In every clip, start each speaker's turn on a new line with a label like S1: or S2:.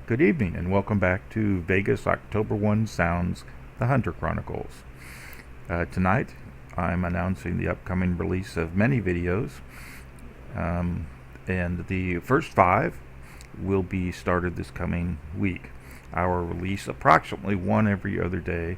S1: Good evening and welcome back to Vegas October 1 Sounds, the Hunter Chronicles. Tonight I'm announcing the upcoming release of many videos, and the first 5 will be started this coming week. I will release approximately one every other day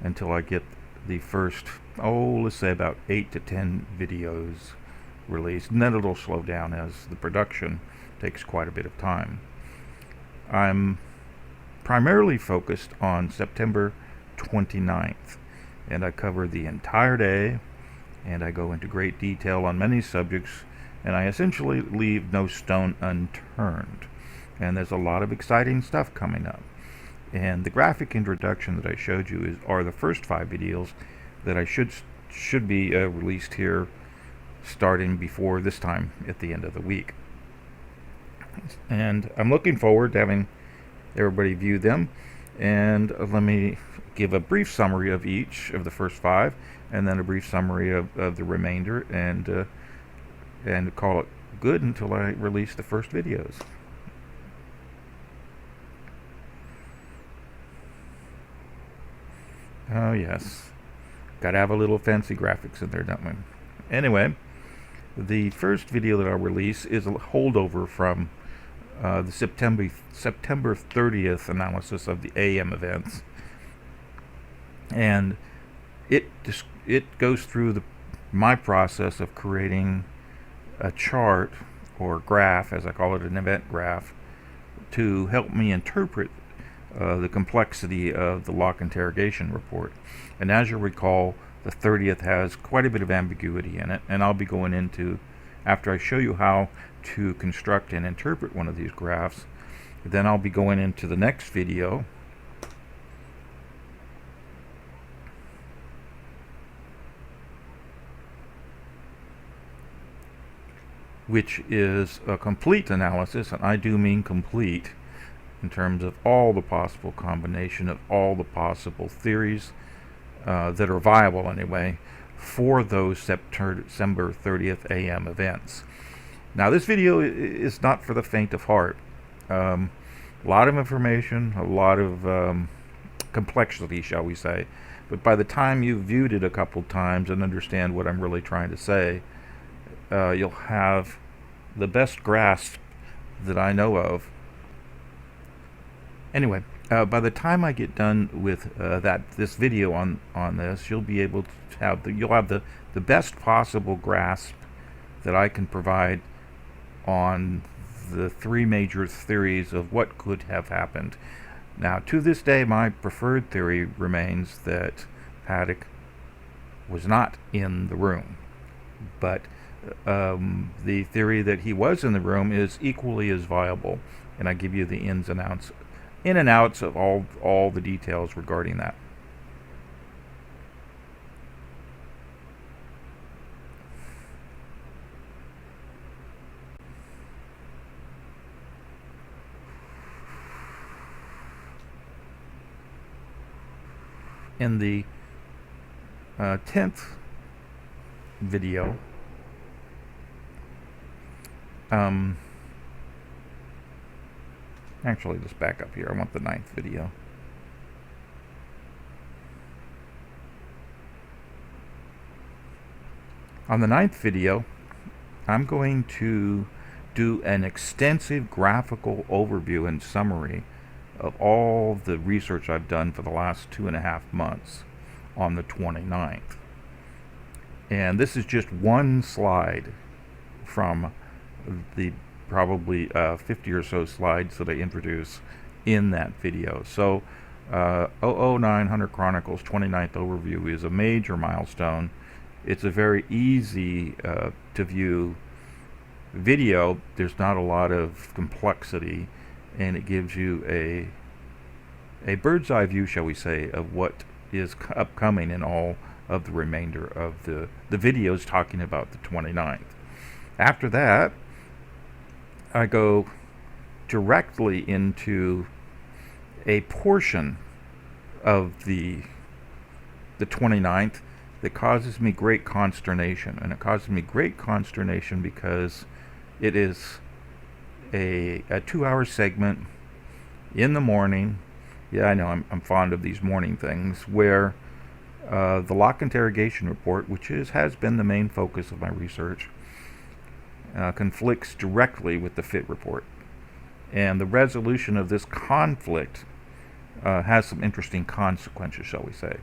S1: until I get the first, let's say about 8 to 10 videos released, and then it'll slow down as the production takes quite a bit of time. I'm primarily focused on September 29th, and I cover the entire day, and I go into great detail on many subjects, and I essentially leave no stone unturned. And there's a lot of exciting stuff coming up. And the graphic introduction that I showed you are the first 5 videos that I should be released here starting before this time at the end of the week. And I'm looking forward to having everybody view them. And let me give a brief summary of each of the first 5, and then a brief summary of the remainder, and call it good until I release the first videos. Oh yes, gotta have a little fancy graphics in there, don't we? Anyway, the first video that I'll release is a holdover from the September 30th analysis of the AM events, and it goes through my process of creating a chart or graph, as I call it, an event graph, to help me interpret the complexity of the lock interrogation report. And as you'll recall, the 30th has quite a bit of ambiguity in it, and I'll be going into, after I show you how to construct and interpret one of these graphs, then I'll be going into the next video, which is a complete analysis, and I do mean complete, in terms of all the possible combination of all the possible theories that are viable anyway for those September 30th AM events. Now this video is not for the faint of heart. A lot of information, a lot of complexity, shall we say, but by the time you've viewed it a couple times and understand what I'm really trying to say, you'll have the best grasp that I know of. Anyway, by the time I get done with this video on this, you'll be able to have the best possible grasp that I can provide on the 3 major theories of what could have happened. Now, to this day, my preferred theory remains that Paddock was not in the room, but the theory that he was in the room is equally as viable, and I give you the ins and outs of all the details regarding that. In the 10th video, actually, just back up here. I want the 9th video. On the 9th video, I'm going to do an extensive graphical overview and summary of all the research I've done for the last 2.5 months on the 29th. And this is just one slide from the probably 50 or so slides that I introduce in that video. So 009 Hunter Chronicles 29th overview is a major milestone. It's a very easy to view video. There's not a lot of complexity, and it gives you a bird's eye view, shall we say, of what is upcoming in all of the remainder of the videos talking about the 29th. After that, I go directly into a portion of the 29th that causes me great consternation, and it causes me great consternation because it is a 2-hour segment in the morning. Yeah, I know I'm fond of these morning things where the lock interrogation report, which has been the main focus of my research, conflicts directly with the FIT report. And the resolution of this conflict has some interesting consequences, shall we say.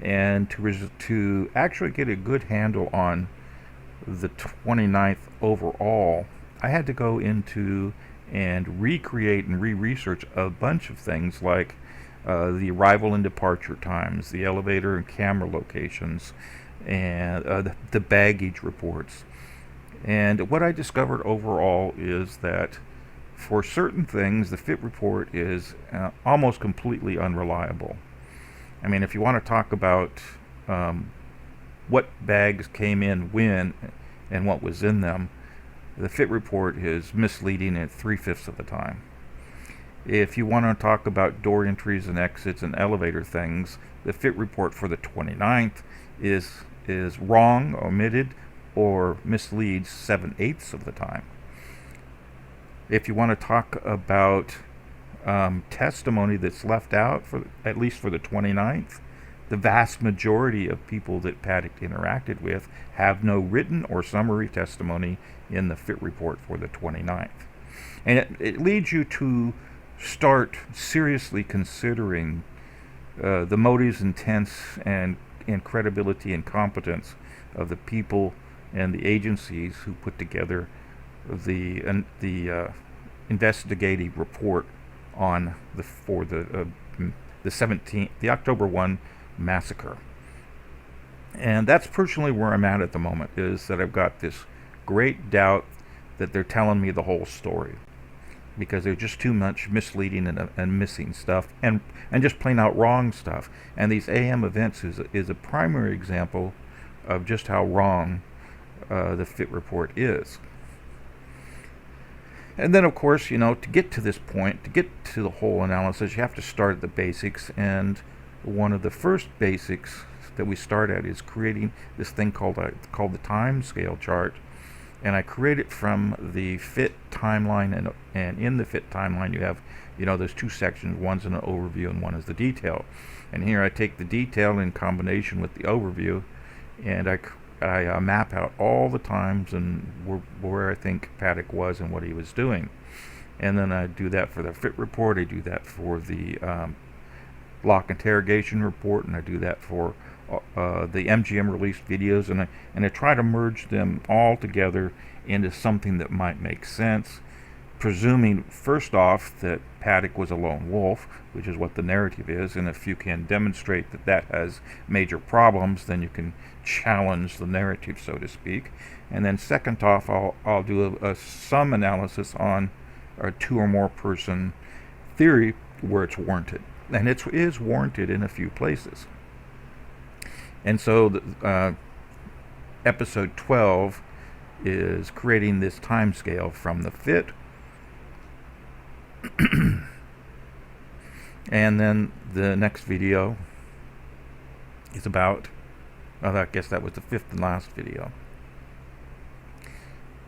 S1: And to actually get a good handle on the 29th overall, I had to go into and recreate and re-research a bunch of things like the arrival and departure times, the elevator and camera locations, and the baggage reports. And what I discovered overall is that for certain things, the FIT report is almost completely unreliable. I mean, if you want to talk about what bags came in when and what was in them, the FIT report is misleading at 3/5 of the time. If you want to talk about door entries and exits and elevator things, the FIT report for the 29th is wrong, omitted, or misleads 7/8 of the time. If you want to talk about testimony that's left out, for at least for the 29th, the vast majority of people that Paddock interacted with have no written or summary testimony in the FIT report for the 29th. And it leads you to start seriously considering the motives, intents, and credibility and competence of the people and the agencies who put together the investigative report on the 17th, the October 1 massacre. And that's personally where I'm at the moment, is that I've got this great doubt that they're telling me the whole story, because there's just too much misleading and missing stuff, and just plain out wrong stuff. And these AM events is a primary example of just how wrong the FIT report is. And then, of course, to get to this point, to get to the whole analysis, you have to start at the basics. And one of the first basics that we start at is creating this thing called the time scale chart. And I create it from the FIT timeline, and in the FIT timeline you have, there's two sections. One's an overview and one is the detail. And here I take the detail in combination with the overview, and I map out all the times and where I think Paddock was and what he was doing. And then I do that for the FIT report, I do that for the lock interrogation report, and I do that for the MGM released videos, and I try to merge them all together into something that might make sense, presuming first off that Paddock was a lone wolf, which is what the narrative is. And if you can demonstrate that has major problems, then you can challenge the narrative, so to speak. And then second off, I'll do some analysis on a two or more person theory where it's warranted, and it is warranted in a few places. And so episode 12 is creating this time scale from the FIT. And then the next video is about, I guess that was the fifth and last video.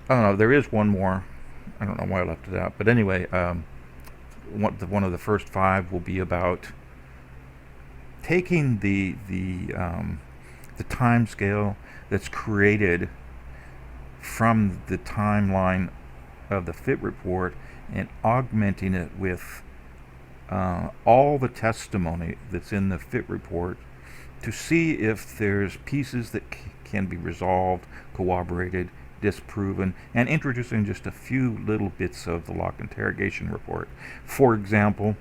S1: I don't know, there is one more. I don't know why I left it out. But anyway, one of the first five will be about taking the time scale that's created from the timeline of the FIT report and augmenting it with all the testimony that's in the FIT report to see if there's pieces that can be resolved, corroborated, disproven, and introducing just a few little bits of the lock interrogation report. For example,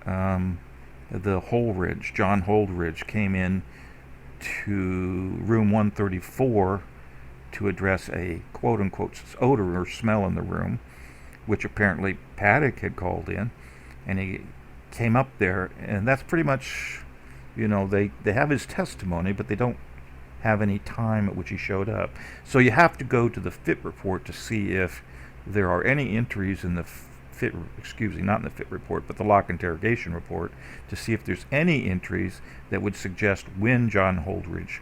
S1: the Holdridge, John Holdridge, came in to room 134 to address a quote-unquote odor or smell in the room, which apparently Paddock had called in, and he came up there, and that's pretty much, they have his testimony, but they don't have any time at which he showed up. So you have to go to the FIT report to see if there are any entries in the not in the FIT report, but the lock interrogation report, to see if there's any entries that would suggest when John Holdridge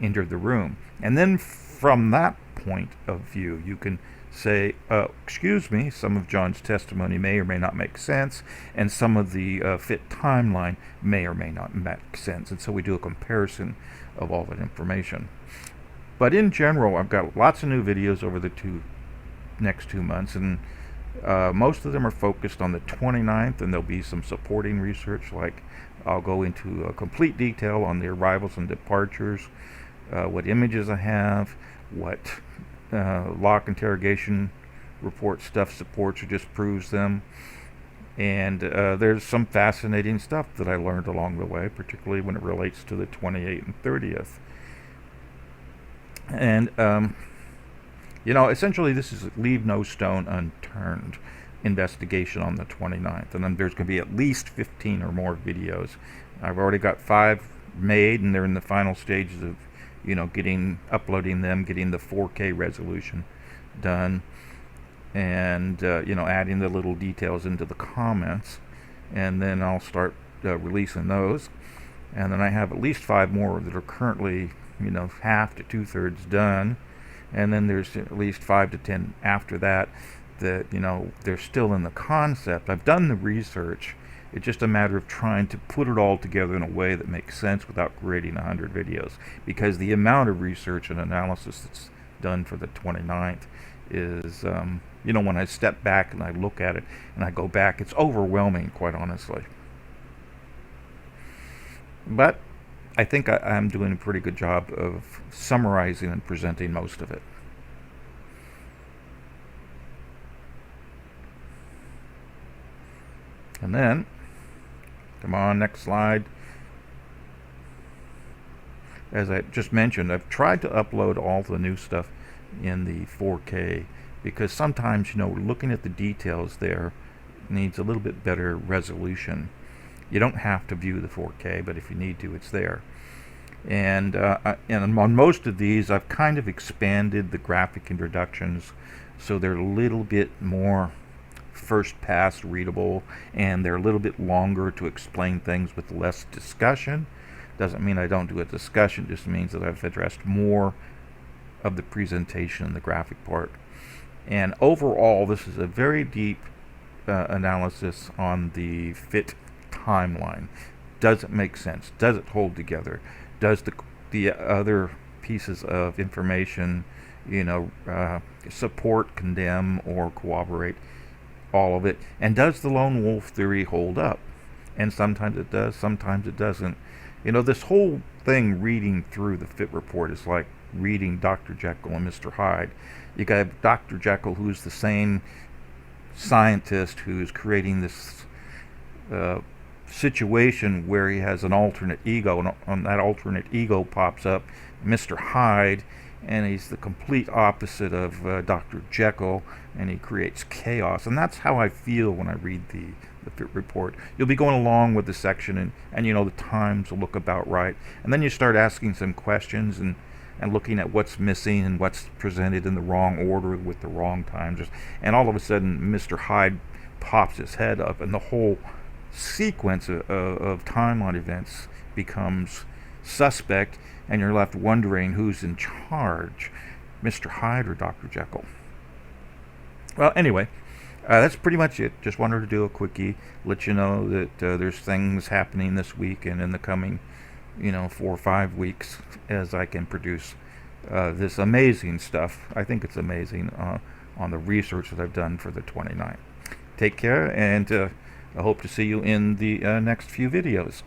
S1: entered the room. And then from that point of view, you can say, excuse me, some of John's testimony may or may not make sense, and some of the fit timeline may or may not make sense. And so we do a comparison of all that information. But in general, I've got lots of new videos over the next 2 months, and most of them are focused on the 29th, and there'll be some supporting research, like I'll go into complete detail on the arrivals and departures, what images I have, what lock interrogation report stuff supports or just proves them. And there's some fascinating stuff that I learned along the way, particularly when it relates to the 28th and 30th. And, essentially this is leave no stone unturned investigation on the 29th. And then there's going to be at least 15 or more videos. I've already got 5 made, and they're in the final stages of uploading them, getting the 4K resolution done, and adding the little details into the comments, and then I'll start releasing those. And then I have at least 5 more that are currently half to 2/3 done, and then there's at least 5 to 10 after that they're still in the concept. I've done the research. It's just a matter of trying to put it all together in a way that makes sense without creating 100 videos, because the amount of research and analysis that's done for the 29th is, when I step back and I look at it and I go back, it's overwhelming, quite honestly. But I think I'm doing a pretty good job of summarizing and presenting most of it. And then, come on, next slide. As I just mentioned, I've tried to upload all the new stuff in the 4K, because sometimes, looking at the details there needs a little bit better resolution. You don't have to view the 4K, but if you need to, it's there. And on most of these, I've kind of expanded the graphic introductions so they're a little bit more first pass readable, and they're a little bit longer to explain things with less discussion. Doesn't mean I don't do a discussion, just means that I've addressed more of the presentation in the graphic part. And overall, this is a very deep analysis on the fit timeline. Does it make sense? Does it hold together? Does the other pieces of information support, condemn, or corroborate all of it? And does the lone wolf theory hold up? And sometimes it does, sometimes it doesn't. This whole thing, reading through the fit report, is like reading Dr. Jekyll and Mr. Hyde. You got Dr. Jekyll, who's the same scientist who's creating this situation where he has an alternate ego, and on that alternate ego pops up Mr. Hyde, and he's the complete opposite of Dr. Jekyll, and he creates chaos. And that's how I feel when I read the fit report. You'll be going along with the section, and the times will look about right, and then you start asking some questions and looking at what's missing and what's presented in the wrong order with the wrong times, and all of a sudden Mr. Hyde pops his head up, and the whole sequence of timeline events becomes suspect, and you're left wondering who's in charge, Mr. Hyde or Dr. Jekyll. Well, anyway, that's pretty much it. Just wanted to do a quickie, let you know that there's things happening this week and in the coming 4 or 5 weeks, as I can produce this amazing stuff. I think it's amazing on the research that I've done for the 29th. Take care, and I hope to see you in the next few videos.